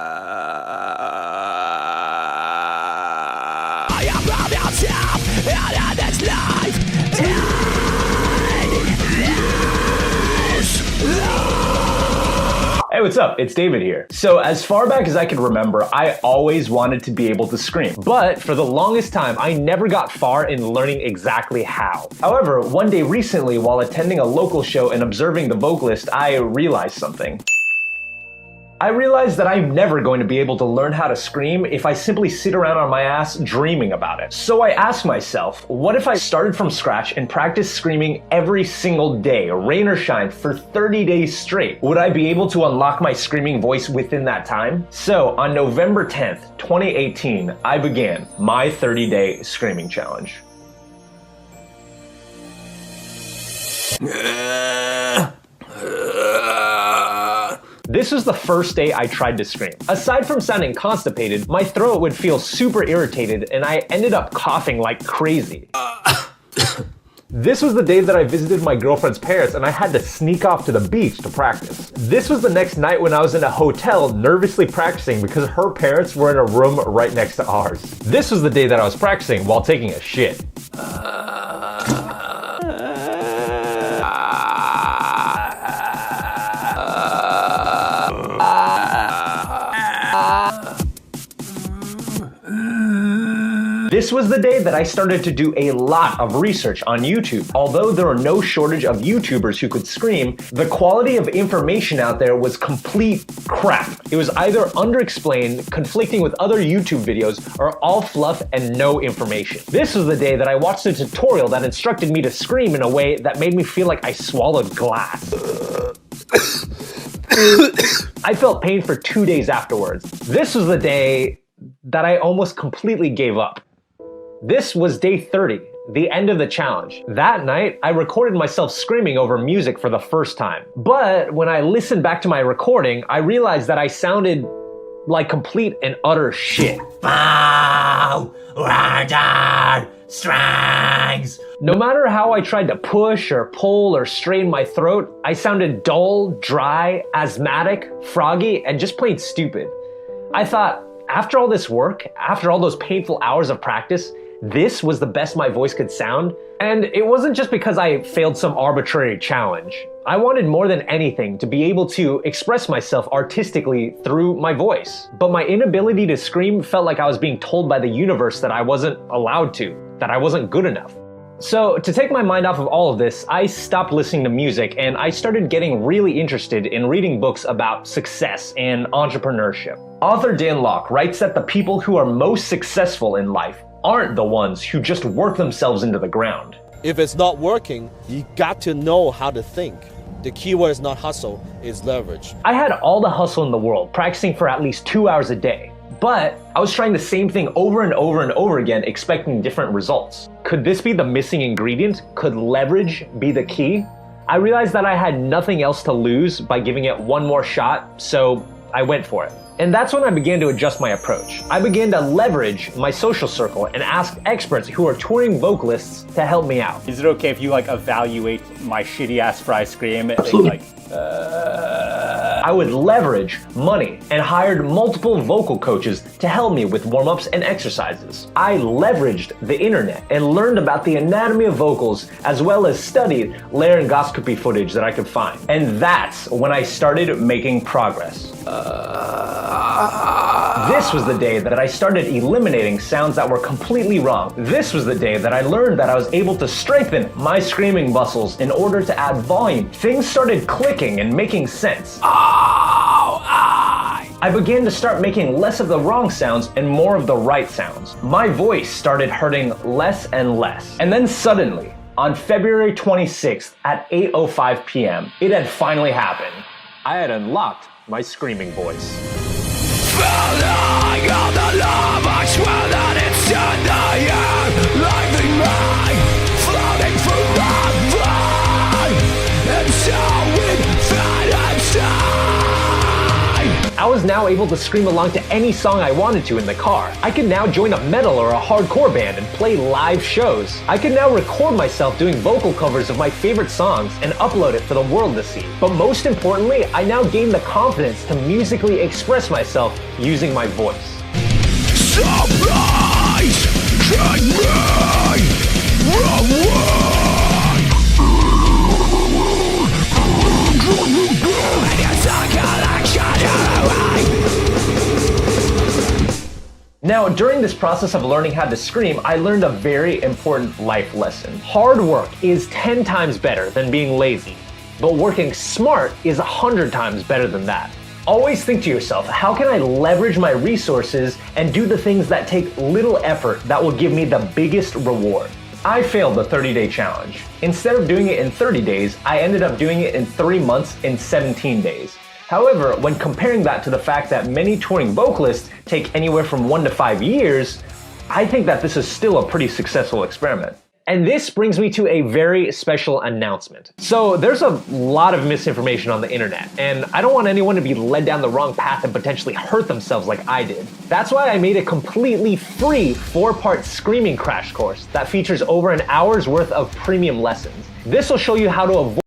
Hey, what's up? It's David here. So as far back as I can remember, I always wanted to be able to scream. But for the longest time, I never got far in learning exactly how. However, one day recently, while attending a local show and observing the vocalist, I realized something. I realized that I'm never going to be able to learn how to scream if I simply sit around on my ass dreaming about it. So I asked myself, what if I started from scratch and practiced screaming every single day, rain or shine, for 30 days straight? Would I be able to unlock my screaming voice within that time? So on November 10th, 2018, I began my 30-day screaming challenge. This was the first day I tried to scream. Aside from sounding constipated, my throat would feel super irritated and I ended up coughing like crazy. This was the day that I visited my girlfriend's parents and I had to sneak off to the beach to practice. This was the next night when I was in a hotel nervously practicing because her parents were in a room right next to ours. This was the day that I was practicing while taking a shit. This was the day that I started to do a lot of research on YouTube. Although there are no shortage of YouTubers who could scream, the quality of information out there was complete crap. It was either underexplained, conflicting with other YouTube videos, or all fluff and no information. This was the day that I watched a tutorial that instructed me to scream in a way that made me feel like I swallowed glass. I felt pain for 2 days afterwards. This was the day that I almost completely gave up. This was day 30, the end of the challenge. That night, I recorded myself screaming over music for the first time. But when I listened back to my recording, I realized that I sounded like complete and utter shit. No matter how I tried to push or pull or strain my throat, I sounded dull, dry, asthmatic, froggy, and just plain stupid. I thought, after all this work, after all those painful hours of practice, this was the best my voice could sound. And it wasn't just because I failed some arbitrary challenge. I wanted more than anything to be able to express myself artistically through my voice. But my inability to scream felt like I was being told by the universe that I wasn't allowed to, that I wasn't good enough. So to take my mind off of all of this, I stopped listening to music and I started getting really interested in reading books about success and entrepreneurship. Author Dan Lok writes that the people who are most successful in life aren't the ones who just work themselves into the ground. If it's not working, you got to know how to think. The key word is not hustle, it's leverage. I had all the hustle in the world, practicing for at least 2 hours a day. But I was trying the same thing over and over and over again, expecting different results. Could this be the missing ingredient? Could leverage be the key? I realized that I had nothing else to lose by giving it one more shot, so I went for it. And that's when I began to adjust my approach. I began to leverage my social circle and ask experts who are touring vocalists to help me out. Is it okay if you evaluate my shitty ass fry scream? Absolutely. I would leverage money and hired multiple vocal coaches to help me with warm-ups and exercises. I leveraged the internet and learned about the anatomy of vocals as well as studied laryngoscopy footage that I could find. And that's when I started making progress. This was the day that I started eliminating sounds that were completely wrong. This was the day that I learned that I was able to strengthen my screaming muscles in order to add volume. Things started clicking and making sense. I began to start making less of the wrong sounds and more of the right sounds. My voice started hurting less and less. And then suddenly, on February 26th at 8:05 p.m., it had finally happened. I had unlocked my screaming voice. Feeling all the love, I swear that it's in the air, leaving me floating forever. And so infinity. I was now able to scream along to any song I wanted to in the car. I could now join a metal or a hardcore band and play live shows. I could now record myself doing vocal covers of my favorite songs and upload it for the world to see. But most importantly, I now gained the confidence to musically express myself using my voice. Surprise! Take me away! Now, during this process of learning how to scream, I learned a very important life lesson. Hard work is 10 times better than being lazy, but working smart is 100 times better than that. Always think to yourself, how can I leverage my resources and do the things that take little effort that will give me the biggest reward? I failed the 30-day challenge. Instead of doing it in 30 days, I ended up doing it in 3 months and 17 days. However, when comparing that to the fact that many touring vocalists take anywhere from 1 to 5 years, I think that this is still a pretty successful experiment. And this brings me to a very special announcement. So there's a lot of misinformation on the internet, and I don't want anyone to be led down the wrong path and potentially hurt themselves like I did. That's why I made a completely free 4-part screaming crash course that features over an hour's worth of premium lessons. This will show you how to avoid